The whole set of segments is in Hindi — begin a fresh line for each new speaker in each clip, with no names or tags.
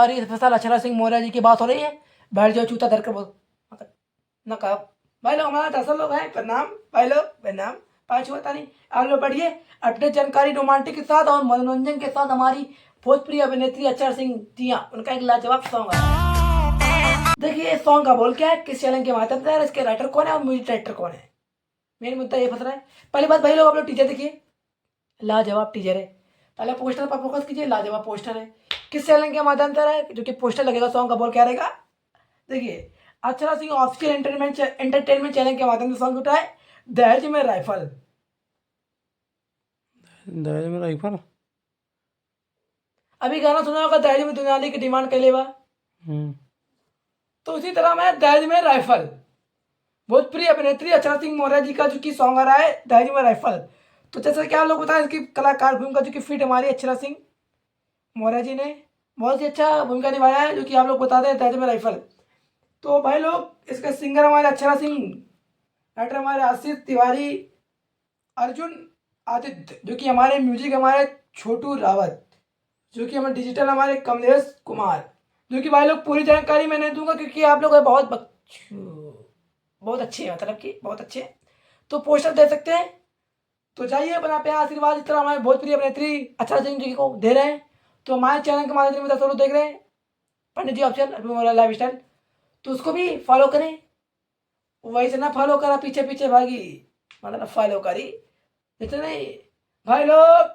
सारी फसल अक्षरा सिंह मौर्य जी की बात हो रही है। बैठ जाओ चूता धर कर बोल ना कहा। भाई लोग हमारा 10 लोग हैं, प्रणाम भाई लोग, प्रणाम। पाँच होता नहीं, आप लोग बढ़िए अपने जानकारी रोमांटिक के साथ और मनोरंजन के साथ हमारी भोजपुरी अभिनेत्री अक्षरा सिंह जी उनका एक लाजवाब सॉन्ग है। देखिए इस सॉन्ग का बोल क्या है, किस चैनल के माध्यम से, इसके राइटर कौन है और म्यूजिक डायरेक्टर कौन है, मेन मुद्दा ये फंस रहा है। पहली बात भाई लोग आप लोग टीचर देखिए, लाजवाब टीचर है। पहले पोस्टर पर फोकस कीजिए, लाजवाब पोस्टर है। किस चैनल के माध्यम से रहा है, जो कि पोस्टर लगेगा सॉन्ग का बोल क्या रहेगा। देखिए Akshara Singh official entertainment channel के माध्यम से सॉन्ग उठा है, दहेज में राइफल।
दहेज में राइफल।
अभी गाना सुना होगा दहेज में दुनियाली की डिमांड कर लेवा, तो उसी तरह मैं दहेज में राइफल, भोजपुरी अभिनेत्री अक्षरा सिंह मौर्य जी का जो कि सॉन्ग आ रहा है दहेज में राइफल। तो जैसा कि आप लोग बताएं, इसकी कलाकार भूमिका जो कि फिट हमारी अक्षरा सिंह मौर्य जी ने बहुत ही अच्छा भूमिका निभाया है, जो कि आप लोग बताते हैं दहेज में राइफल। तो भाई लोग इसके सिंगर हमारे अक्षरा सिंह, राइटर हमारे आशीष तिवारी, अर्जुन आदित्य, जो कि हमारे म्यूजिक हमारे छोटू रावत, जो कि हमारे डिजिटल हमारे कमलेश कुमार। जो कि भाई लोग पूरी जानकारी मैं नहीं दूंगा क्योंकि आप लोग बहुत अच्छे हैं, मतलब कि बहुत अच्छे हैं। तो पोस्टर दे सकते हैं, तो जाइए अपना प्यार आशीर्वाद इस तरह हमारे भोजपुरी अभिनेत्री अक्षरा सिंह जी को दे रहे हैं। तो हमारे चैनल के माध्यम से 10 लोग देख रहे हैं, पंडित जी ऑप्शन अभी लाइफ स्टाइल, तो उसको भी फॉलो करें। वैसे ना फॉलो करा पीछे पीछे भागी, मतलब फॉलो करी इतने नहीं। भाई लोग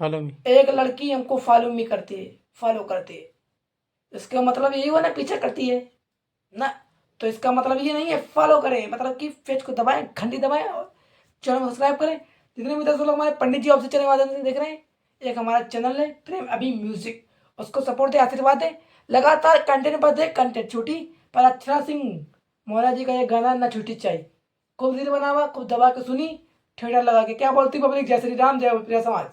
फॉलो मी।
एक लड़की हमको फॉलो मी करती है, फॉलो करती है, इसका मतलब यही हुआ ना पीछा करती है ना। तो इसका मतलब ये नहीं है फॉलो करें, मतलब कि पेज को दबाएं, घंटी दबाएं और चैनल को सब्सक्राइब करें। जितने भी 10 लोग हमारे पंडित जी ऑफिस चैनल के माध्यम से देख रहे हैं, एक हमारा चैनल है प्रेम अभी म्यूजिक, उसको सपोर्ट दे, आशीर्वाद दे, लगातार कंटेंट पर दे, कंटेंट छूटी पर अक्षरा सिंह मौर्य जी का ये गाना ना छूटी चाहिए। खूब दिल बनावा, खूब दबा के सुनी, थिएटर लगा के। क्या बोलती पब्लिक, जय श्री राम, जय प्रिय समाज।